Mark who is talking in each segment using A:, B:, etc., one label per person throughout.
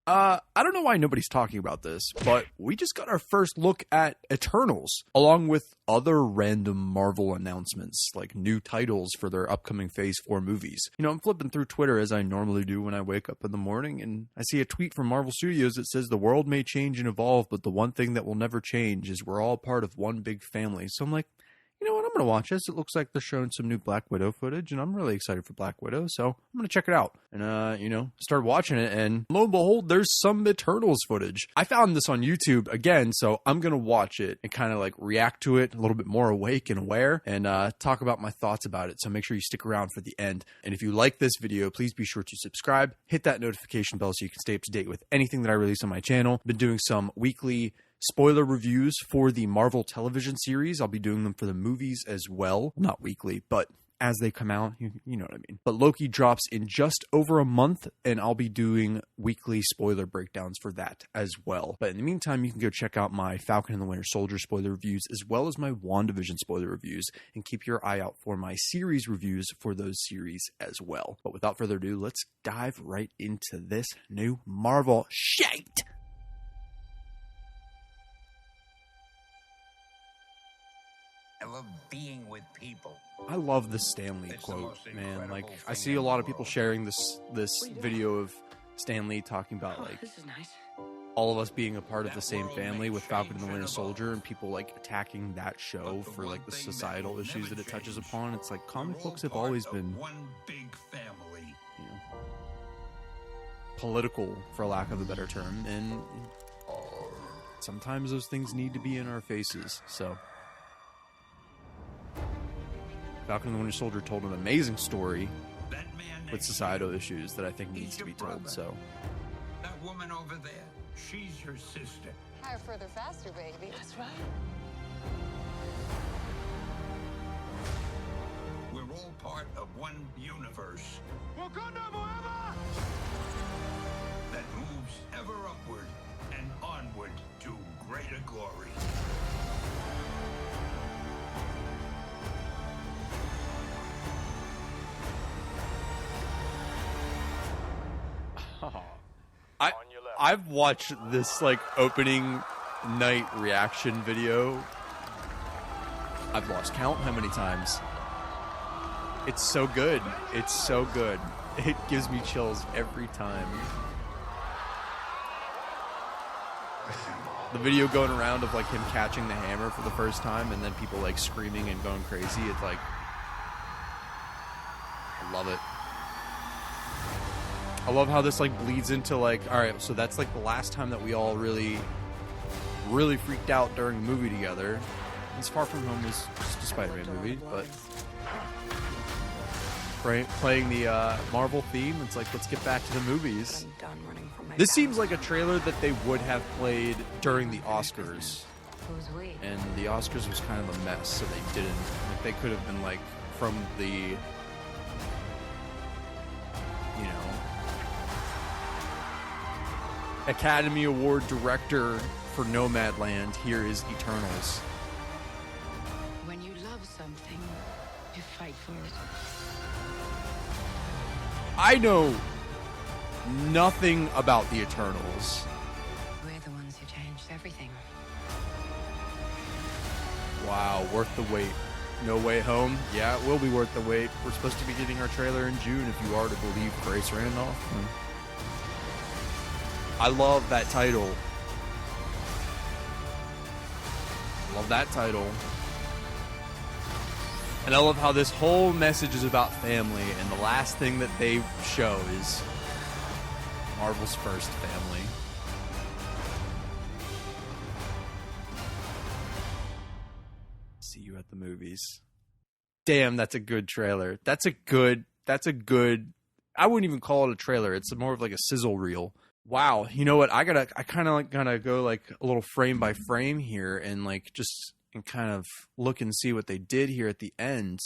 A: I don't know why nobody's talking about this, but we just got our first look at Eternals, along with other random Marvel announcements, like new titles for their upcoming Phase 4 movies. You know, I'm flipping through Twitter as I normally do when I wake up in the morning, and I see a tweet from Marvel Studios that says the world may change and evolve, but the one thing that will never change is we're all part of one big family. So I'm like, you know what, I'm going to watch this. It looks like they're showing some new Black Widow footage, and I'm really excited for Black Widow, so I'm going to check it out. And, you know, start watching it, and lo and behold, there's some Eternals footage. I found this on YouTube, again, so I'm going to watch it and kind of, like, react to it a little bit more awake and aware, and talk about my thoughts about it, so make sure you stick around for the end. And if you like this video, please be sure to subscribe, hit that notification bell so you can stay up to date with anything that I release on my channel. I've been doing some weekly spoiler reviews for the Marvel television series. I'll be doing them for the movies as well. Not weekly, but as they come out, you know what I mean. But Loki drops in just over a month, and I'll be doing weekly spoiler breakdowns for that as well. But in the meantime, you can go check out my Falcon and the Winter Soldier spoiler reviews, as well as my WandaVision spoiler reviews, and keep your eye out for my series reviews for those series as well. But without further ado, let's dive right into this new Marvel shite!
B: I love being with people.
A: I love the Stan Lee quote, man. Like, I see a lot of people sharing this video of Stan Lee talking about, like,
C: this is nice.
A: all of us being a part of the same family with Falcon and the Winter Soldier, and people, like, attacking that show for, like, the societal issues that it touches upon. It's like, comic books have always been,
B: one big family.
A: you know, political, for lack of a better term, and sometimes those things need to be in our faces, so... Falcon and the Winter Soldier told an amazing story with societal issues that I think needs to be told, so...
B: That woman over there, she's your sister.
D: Higher, further, faster, baby.
C: That's right.
B: We're all part of one universe
E: Wakanda forever!
B: that moves ever upward and onward to greater glory.
A: I've watched this, like, opening night reaction video. I've lost count how many times. It's so good. It's so good. It gives me chills every time. The video going around of, like, him catching the hammer for the first time, and then people, like, screaming and going crazy. It's like... I love it. I love how this, like, bleeds into, like, alright, so that's, like, the last time that we all really freaked out during a movie together. It's Far From Home was just a Spider-Man movie, but playing the Marvel theme, it's like, let's get back to the movies.
C: I'm done running from my
A: This seems like a trailer that they would have played during the Oscars,
D: Who's we?
A: and the Oscars was kind of a mess, so they didn't. Like, they could have been, like, from the, you know, Academy Award director for Nomadland, here is Eternals.
C: When you love something, you fight for it.
A: I know nothing about the Eternals.
C: We're the ones who changed everything.
A: Wow, worth the wait. No Way Home? Yeah, it will be worth the wait. We're supposed to be getting our trailer in June, if you are to believe Grace Randolph. I love that title. Love that title. And I love how this whole message is about family, and the last thing that they show is Marvel's first family. See you at the movies. Damn, that's a good trailer. That's a good, I wouldn't even call it a trailer. It's more of like a sizzle reel. Wow, you know what? I kind of like gotta go like a little frame by frame here and like just and kind of look and see what they did here at the end.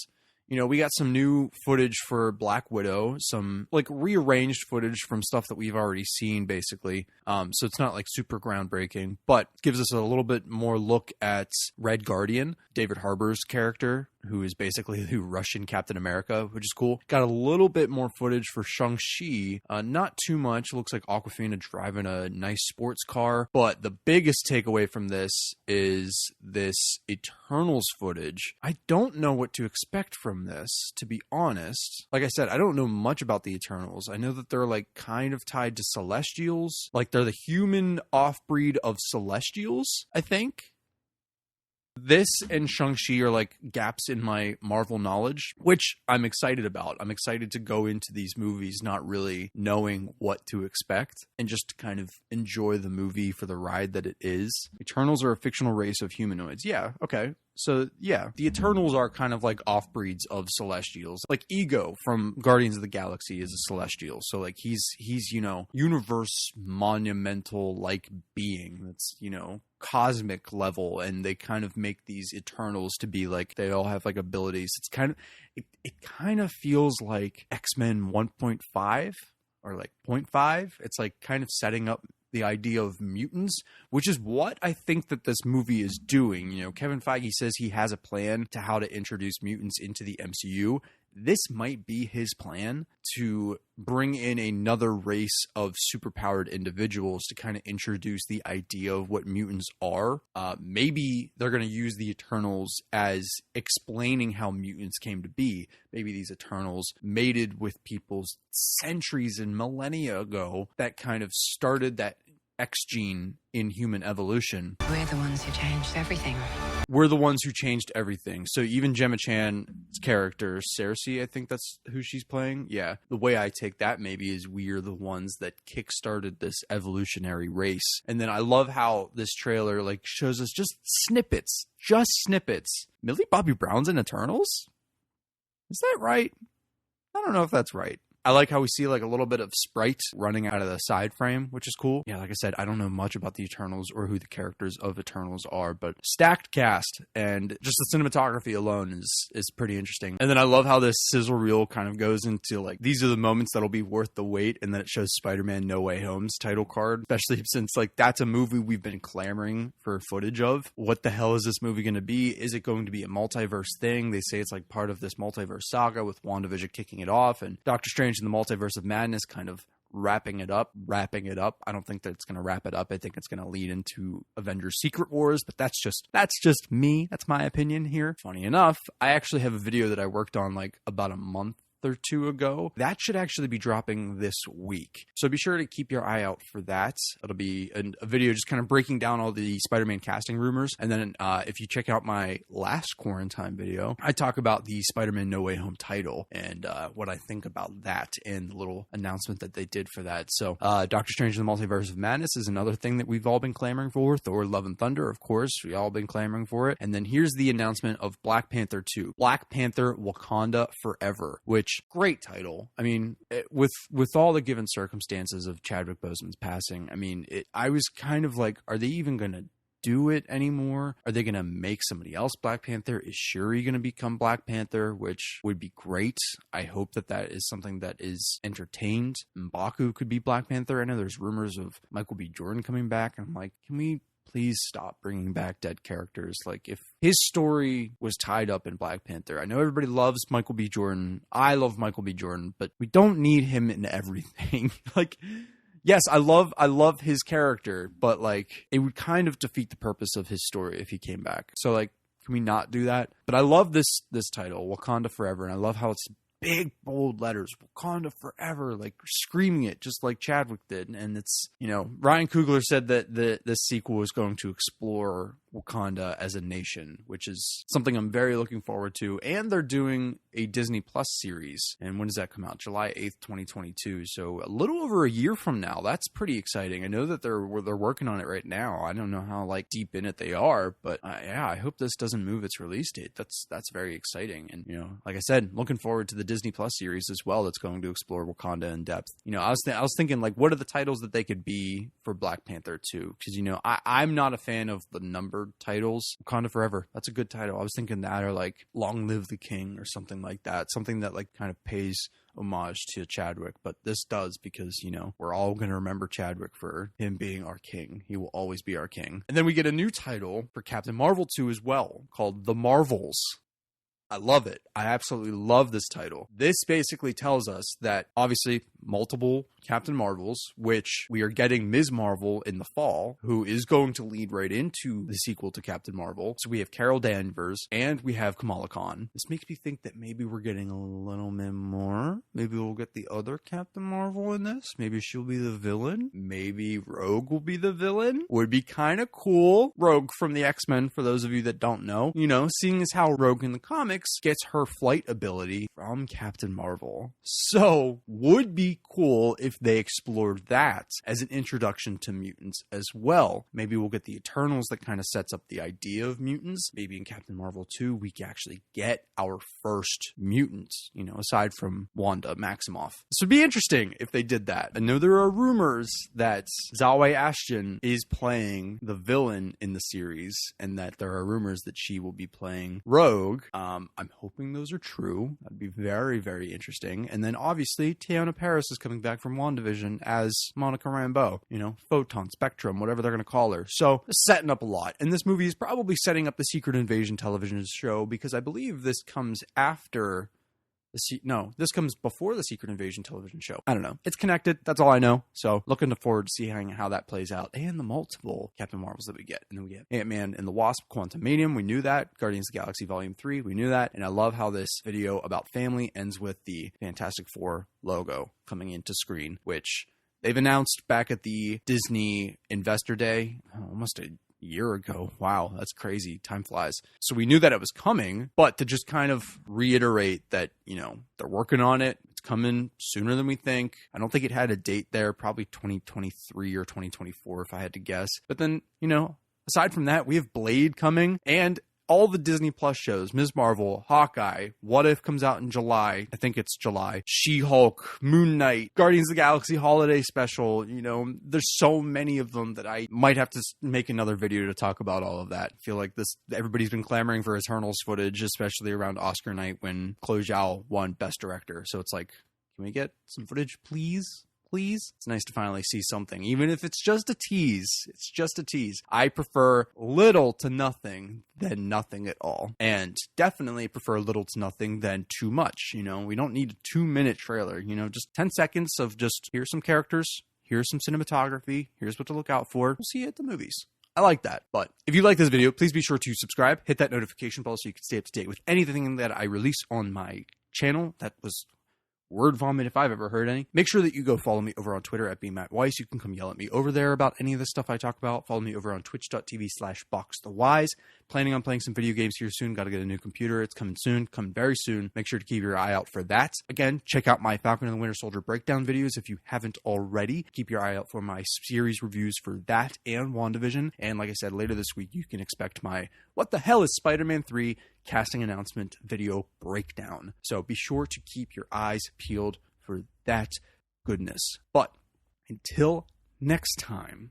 A: You know, we got some new footage for Black Widow, some like rearranged footage from stuff that we've already seen, basically. So it's not like super groundbreaking, but gives us a little bit more look at Red Guardian, David Harbour's character. who is basically the Russian Captain America, which is cool. Got a little bit more footage for Shang-Chi. Not too much. Looks like Awkwafina driving a nice sports car. But the biggest takeaway from this is this Eternals footage. I don't know what to expect from this, to be honest. Like I said, I don't know much about the Eternals. I know that they're like kind of tied to Celestials. Like they're the human off-breed of Celestials, I think. This and Shang-Chi are like gaps in my Marvel knowledge, which I'm excited about. I'm excited to go into these movies not really knowing what to expect and just kind of enjoy the movie for the ride that it is. Eternals are a fictional race of humanoids. Yeah, okay. So, yeah, the Eternals are kind of like off-breeds of Celestials. Like Ego from Guardians of the Galaxy is a Celestial. So, like, he's you know, universe monumental-like being that's, you know, cosmic level, and they kind of make these Eternals to be like, they all have like abilities. It's kind of, it kind of feels like X-Men 1.5 or like 0.5. It's like kind of setting up the idea of mutants, which is what I think that this movie is doing. You know, Kevin Feige says he has a plan to how to introduce mutants into the MCU. This might be his plan to bring in another race of superpowered individuals to kind of introduce the idea of what mutants are. Maybe they're going to use the Eternals as explaining how mutants came to be. Maybe these Eternals mated with people centuries and millennia ago that kind of started that X gene in human evolution.
C: We're the ones who changed everything.
A: We're the ones who changed everything. So even Gemma Chan's character, Cersei, I think that's who she's playing. Yeah. The way I take that maybe is we are the ones that kickstarted this evolutionary race. And then I love how this trailer like shows us just snippets. Millie Bobby Brown's in Eternals? Is that right? I don't know if that's right. I like how we see like a little bit of Sprite running out of the side frame, which is cool. Yeah, like I said, I don't know much about the Eternals or who the characters of Eternals are, but stacked cast and just the cinematography alone is pretty interesting. And then I love how this sizzle reel kind of goes into like, these are the moments that'll be worth the wait, and then it shows Spider-Man No Way Home's title card, especially since like that's a movie we've been clamoring for footage of. What the hell is this movie going to be? Is it going to be a multiverse thing? They say it's like part of this multiverse saga with WandaVision kicking it off and Doctor Strange in the Multiverse of Madness kind of wrapping it up. I don't think that it's going to wrap it up. I think it's going to lead into Avengers Secret Wars, but that's just me. That's my opinion here. Funny enough, I actually have a video that I worked on like about a month or two ago. That should actually be dropping this week. So be sure to keep your eye out for that. It'll be a video just kind of breaking down all the Spider-Man casting rumors. And then if you check out my last QuaranTime video, I talk about the Spider-Man No Way Home title and what I think about that and the little announcement that they did for that. So Doctor Strange in the Multiverse of Madness is another thing that we've all been clamoring for. Thor Love and Thunder, of course. We've all been clamoring for it. And then here's the announcement of Black Panther 2. Black Panther Wakanda Forever, which great title. I mean, with all the given circumstances of Chadwick Boseman's passing, I mean, I was kind of like, are they even going to do it anymore? Are they going to make somebody else Black Panther? Is Shuri going to become Black Panther, which would be great. I hope that is something that is entertained. M'Baku could be Black Panther. I know there's rumors of Michael B. Jordan coming back. I'm like, can we please stop bringing back dead characters? Like, if his story was tied up in Black Panther, I know everybody loves Michael B. Jordan. I love Michael B. Jordan, but we don't need him in everything. Like, yes, I love his character, but like, it would kind of defeat the purpose of his story if he came back. So like, can we not do that? But I love this title, Wakanda Forever, and I love how it's big, bold letters, Wakanda Forever, like screaming it just like Chadwick did. And it's, you know, Ryan Coogler said that this sequel is going to explore Wakanda as a nation, which is something I'm very looking forward to. And they're doing a Disney Plus series. And when does that come out? July 8th, 2022. So a little over a year from now. That's pretty exciting. I know that they're working on it right now. I don't know how like deep in it they are, but yeah, I hope this doesn't move its release date. That's very exciting. And, you know, like I said, looking forward to the Disney Plus series as well. That's going to explore Wakanda in depth. You know, I was thinking like, what are the titles that they could be for Black Panther 2? Because, you know, I'm not a fan of the numbered titles. Wakanda Forever, that's a good title. I was thinking that, or like Long Live the King or something like that. Something that like kind of pays homage to Chadwick, but this does, because, you know, we're all going to remember Chadwick for him being our king. He will always be our king. And then we get a new title for Captain Marvel 2 as well, called The Marvels. I love it. I absolutely love this title. This basically tells us that obviously multiple Captain Marvels, which we are getting Ms. Marvel in the fall, who is going to lead right into the sequel to Captain Marvel. So we have Carol Danvers and we have Kamala Khan. This makes me think that maybe we're getting a little bit more. Maybe we'll get the other Captain Marvel in this. Maybe she'll be the villain. Maybe Rogue will be the villain. Would be kind of cool. Rogue from the X-Men, for those of you that don't know. You know, seeing as how Rogue in the comics gets her flight ability from Captain Marvel. So, would be cool if they explored that as an introduction to mutants as well. Maybe we'll get the Eternals that kind of sets up the idea of mutants. Maybe in Captain Marvel 2, we can actually get our first mutants, you know, aside from Wanda Maximoff. This would be interesting if they did that. I know there are rumors that Zawe Ashton is playing the villain in the series, and that there are rumors that she will be playing Rogue. I'm hoping those are true. That'd be very, very interesting. And then obviously Teyonah Parris is coming back from WandaVision as Monica Rambeau, you know, Photon, Spectrum, whatever they're going to call her. So setting up a lot. And this movie is probably setting up the Secret Invasion television show, because I believe this comes after this comes before the Secret Invasion television show. I don't know. It's connected. That's all I know. So looking forward to seeing how that plays out, and the multiple Captain Marvels that we get. And then we get Ant-Man and the Wasp, Quantumanium. We knew that. Guardians of the Galaxy Volume 3. We knew that. And I love how this video about family ends with the Fantastic Four logo coming into screen, which they've announced back at the Disney Investor Day almost a year ago. Wow, that's crazy. Time flies. So we knew that it was coming, but to just kind of reiterate that, you know, they're working on it. It's coming sooner than we think. I don't think it had a date there, probably 2023 or 2024 if I had to guess. But then, you know, aside from that, we have Blade coming, and all the Disney Plus shows, Ms. Marvel, Hawkeye, What If comes out in July. I think it's July. She-Hulk, Moon Knight, Guardians of the Galaxy Holiday Special. You know, there's so many of them that I might have to make another video to talk about all of that. I feel like everybody's been clamoring for Eternals footage, especially around Oscar night when Chloe Zhao won Best Director. So it's like, can we get some footage, please? Please? It's nice to finally see something, even if it's just a tease. It's just a tease. I prefer little to nothing than nothing at all. And definitely prefer little to nothing than too much. You know, we don't need a 2-minute trailer. You know, just 10 seconds of just, here's some characters, here's some cinematography, here's what to look out for. We'll see you at the movies. I like that. But if you like this video, please be sure to subscribe, hit that notification bell so you can stay up to date with anything that I release on my channel. That was word vomit if I've ever heard any. Make sure that you go follow me over on Twitter at BMattWeiss. You can come yell at me over there about any of the stuff I talk about. Follow me over on twitch.tv/BoxTheWise. Planning on playing some video games here soon. Got to get a new computer. It's coming soon. Coming very soon. Make sure to keep your eye out for that. Again, check out my Falcon and the Winter Soldier breakdown videos if you haven't already. Keep your eye out for my series reviews for that and WandaVision. And like I said, later this week, you can expect my What the Hell is Spider-Man 3 casting announcement video breakdown. So be sure to keep your eyes peeled for that goodness. But until next time.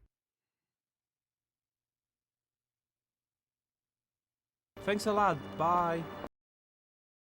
F: Thanks a lot. Bye.